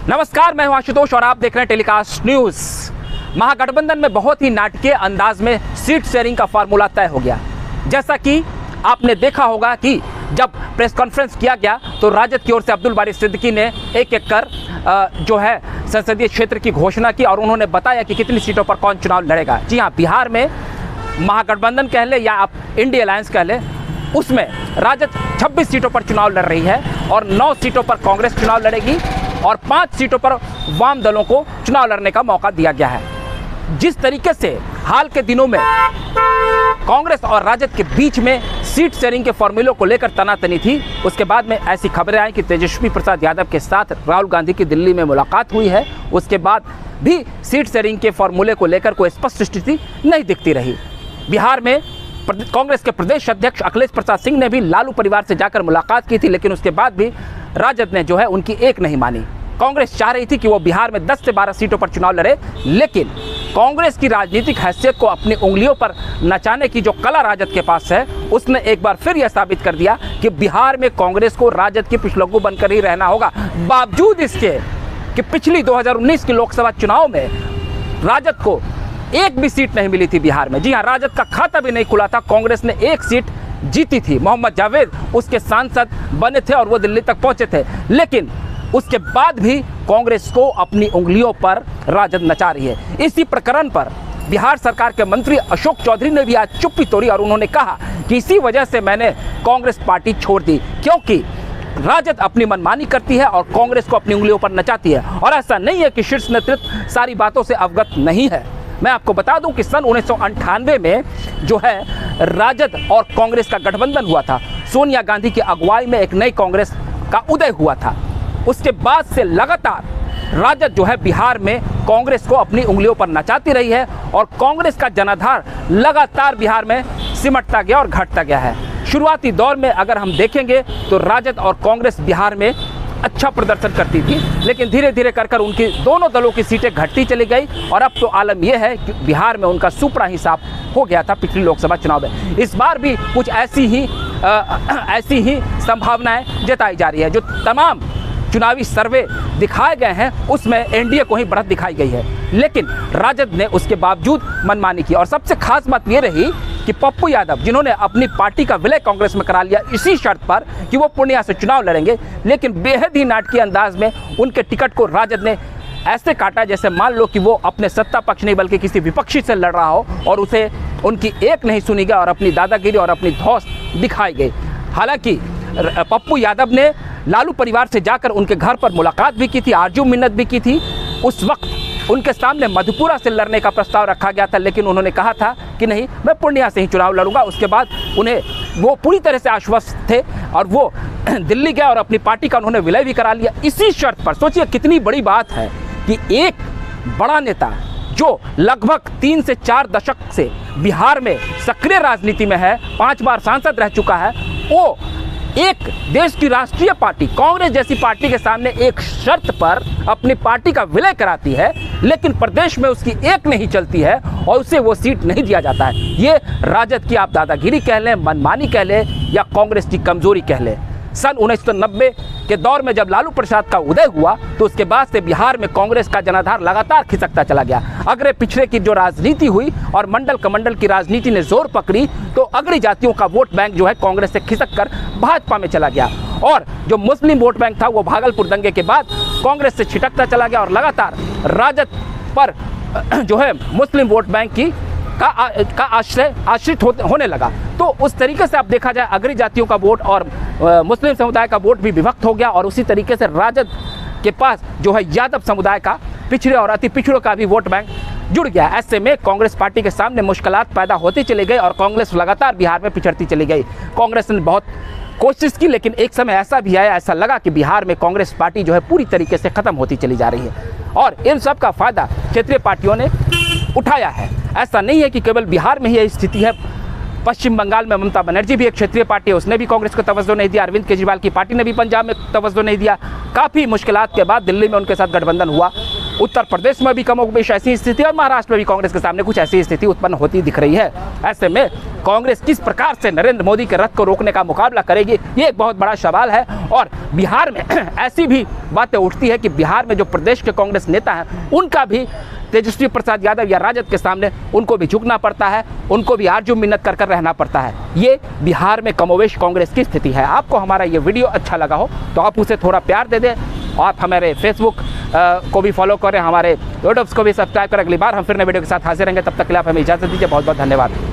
नमस्कार, मैं हूं आशुतोष और आप देख रहे हैं टेलीकास्ट न्यूज। महागठबंधन में बहुत ही नाटकीय अंदाज में सीट शेयरिंग का फार्मूला तय हो गया। जैसा कि आपने देखा होगा कि जब प्रेस कॉन्फ्रेंस किया गया तो राजद की ओर से अब्दुल बारी सिद्दीकी ने एक एक कर जो है संसदीय क्षेत्र की घोषणा की और उन्होंने बताया कि कितनी सीटों पर कौन चुनाव लड़ेगा। जी हाँ, बिहार में महागठबंधन कह ले या आप इंडी अलायंस कह ले, उसमें राजद 26 सीटों पर चुनाव लड़ रही है और 9 सीटों पर कांग्रेस चुनाव लड़ेगी और 5 सीटों पर वाम दलों को चुनाव लड़ने का मौका दिया गया है। जिस तरीके से हाल के दिनों में कांग्रेस और राजद के बीच में सीट शेयरिंग के फॉर्मूलों को लेकर तनातनी थी, उसके बाद में ऐसी खबरें आई कि तेजस्वी प्रसाद यादव के साथ राहुल गांधी की दिल्ली में मुलाकात हुई है। उसके बाद भी सीट शेयरिंग के फॉर्मूले को लेकर कोई स्पष्ट स्थिति नहीं दिखती रही। बिहार में कांग्रेस के प्रदेश अध्यक्ष अखिलेश प्रसाद सिंह ने भी लालू परिवार से जाकर मुलाकात की थी, लेकिन उसके बाद भी राजद ने जो है उनकी एक नहीं मानी। कांग्रेस चाह रही थी कि वो बिहार में 10 से 12 सीटों पर चुनाव लड़े, लेकिन कांग्रेस की राजनीतिक हैसियत को अपनी उंगलियों पर नचाने की जो कला राजद के पास है, उसने एक बार फिर यह साबित कर दिया कि बिहार में कांग्रेस को राजद की पिछलग्गू बनकर ही रहना होगा। बावजूद इसके कि पिछली 2019 के लोकसभा चुनाव में राजद को एक भी सीट नहीं मिली थी बिहार में। जी हाँ, राजद का खाता भी नहीं खुला था। कांग्रेस ने एक सीट जीती थी, मोहम्मद जावेद उसके सांसद बने थे और वो दिल्ली तक पहुंचे थे, लेकिन उसके बाद भी कांग्रेस को अपनी उंगलियों पर राजद नचा रही है। इसी प्रकरण पर बिहार सरकार के मंत्री अशोक चौधरी ने भी आज चुप्पी तोड़ी और उन्होंने कहा कि इसी वजह से मैंने कांग्रेस पार्टी छोड़ दी, क्योंकि राजद अपनी मनमानी करती है और कांग्रेस को अपनी उंगलियों पर नचाती है। और ऐसा नहीं है कि शीर्ष नेतृत्व सारी बातों से अवगत नहीं है। मैं आपको बता दूं कि सन 1998 में जो है राजद और कांग्रेस का गठबंधन हुआ था। सोनिया गांधी की अगुवाई में एक नई कांग्रेस का उदय हुआ था। उसके बाद से लगातार राजद जो है बिहार में कांग्रेस को अपनी उंगलियों पर नचाती रही है और कांग्रेस का जनाधार लगातार बिहार में सिमटता गया और घटता गया है। शुरुआती दौर में अगर हम देखेंगे तो राजद और कांग्रेस बिहार में अच्छा प्रदर्शन करती थी, लेकिन धीरे धीरे कर उनकी दोनों दलों की सीटें घटती चली गई और अब तो आलम यह है कि बिहार में उनका सुपड़ा ही साफ हो गया था पिछली लोकसभा चुनाव में। इस बार भी कुछ ऐसी ही संभावनाएं जताई जा रही है। जो तमाम चुनावी सर्वे दिखाए गए हैं उसमें एनडीए को ही बढ़त दिखाई गई है, लेकिन राजद ने उसके बावजूद मनमानी की। और सबसे खास बात यह रही कि पप्पू यादव, जिन्होंने अपनी पार्टी का विलय कांग्रेस में करा लिया इसी शर्त पर कि वो पूर्णिया से चुनाव लड़ेंगे, लेकिन बेहद ही नाटकीय अंदाज में उनके टिकट को राजद ने ऐसे काटा जैसे मान लो कि वो अपने सत्ता पक्ष नहीं बल्कि किसी विपक्षी से लड़ रहा हो और उसे उनकी एक नहीं सुनी गई और अपनी दादागिरी और अपनी धौंस दिखाई गई। हालांकि पप्पू यादव ने लालू परिवार से जाकर उनके घर पर मुलाकात भी की थी, आरजू मिन्नत भी की थी। उस वक्त उनके सामने मधेपुरा से लड़ने का प्रस्ताव रखा गया था, लेकिन उन्होंने कहा था कि नहीं, मैं पूर्णिया से ही चुनाव लड़ूंगा। उसके बाद उन्हें वो पूरी तरह से आश्वस्त थे और वो दिल्ली गए और अपनी पार्टी का उन्होंने विलय भी करा लिया इसी शर्त पर। सोचिए कितनी बड़ी बात है कि एक बड़ा नेता जो लगभग 3 से 4 दशक से बिहार में सक्रिय राजनीति में है, 5 बार सांसद रह चुका है, वो एक देश की राष्ट्रीय पार्टी कांग्रेस जैसी पार्टी के सामने एक शर्त पर अपनी पार्टी का विलय कराती है, लेकिन प्रदेश में उसकी एक नहीं चलती है और उसे वो सीट नहीं दिया जाता है। ये राजद की आप दादागिरी कह लें, मनमानी कह लें या कांग्रेस की कमजोरी कह लें। सन 1990 के दौर में जब लालू प्रसाद का उदय हुआ तो उसके बाद से बिहार में कांग्रेस का जनाधार लगातार खिसकता चला गया। अगले पिछड़े की जो राजनीति हुई और मंडल कमंडल की राजनीति ने जोर पकड़ी तो अगड़ी जातियों का वोट बैंक जो है कांग्रेस से खिसक कर भाजपा में चला गया और जो मुस्लिम वोट बैंक था वो भागलपुर दंगे के बाद कांग्रेस से छिटकता चला गया और लगातार राजद पर जो है मुस्लिम वोट बैंक का आश्रित होने लगा। तो उस तरीके से आप देखा जाए अगड़ी जातियों का वोट और मुस्लिम समुदाय का वोट भी विभक्त हो गया और उसी तरीके से राजद के पास जो है यादव समुदाय का, पिछड़े और अति पिछड़ों का भी वोट बैंक जुड़ गया। ऐसे में कांग्रेस पार्टी के सामने मुश्किलात पैदा होती चली गई और कांग्रेस लगातार बिहार में पिछड़ती चली गई। कांग्रेस ने बहुत कोशिश की, लेकिन एक समय ऐसा भी आया, ऐसा लगा कि बिहार में कांग्रेस पार्टी जो है पूरी तरीके से खत्म होती चली जा रही है और इन सब का फायदा क्षेत्रीय पार्टियों ने उठाया है। ऐसा नहीं है कि केवल बिहार में ही यह स्थिति है। पश्चिम बंगाल में ममता बनर्जी भी एक क्षेत्रीय पार्टी है, उसने भी कांग्रेस को तवज्जो नहीं दिया। अरविंद केजरीवाल की पार्टी ने भी पंजाब में तवज्जो नहीं दिया। काफ़ी मुश्किलात के बाद दिल्ली में उनके साथ गठबंधन हुआ उत्तर प्रदेश में भी कमोबेश ऐसी स्थिति और महाराष्ट्र में भी कांग्रेस के सामने कुछ ऐसी स्थिति उत्पन्न होती दिख रही है। ऐसे में कांग्रेस किस प्रकार से नरेंद्र मोदी के रथ को रोकने का मुकाबला करेगी, ये एक बहुत बड़ा सवाल है। और बिहार में ऐसी भी बातें उठती है कि बिहार में जो प्रदेश के कांग्रेस नेता हैं उनका भी तेजस्वी प्रसाद यादव या राजद के सामने उनको भी झुकना पड़ता है, उनको भी आरजू मिन्नत कर कर रहना पड़ता है। ये बिहार में कमोवेश कांग्रेस की स्थिति है। आपको हमारा ये वीडियो अच्छा लगा हो तो आप उसे थोड़ा प्यार दे दें। आप हमारे फेसबुक को भी फॉलो करें, हमारे यूट्यूब को भी सब्सक्राइब करें। अगली बार हम फिर नए वीडियो के साथ हाजिर रहेंगे, तब तक के लिए आप हमें इजाज़त दीजिए। बहुत बहुत धन्यवाद।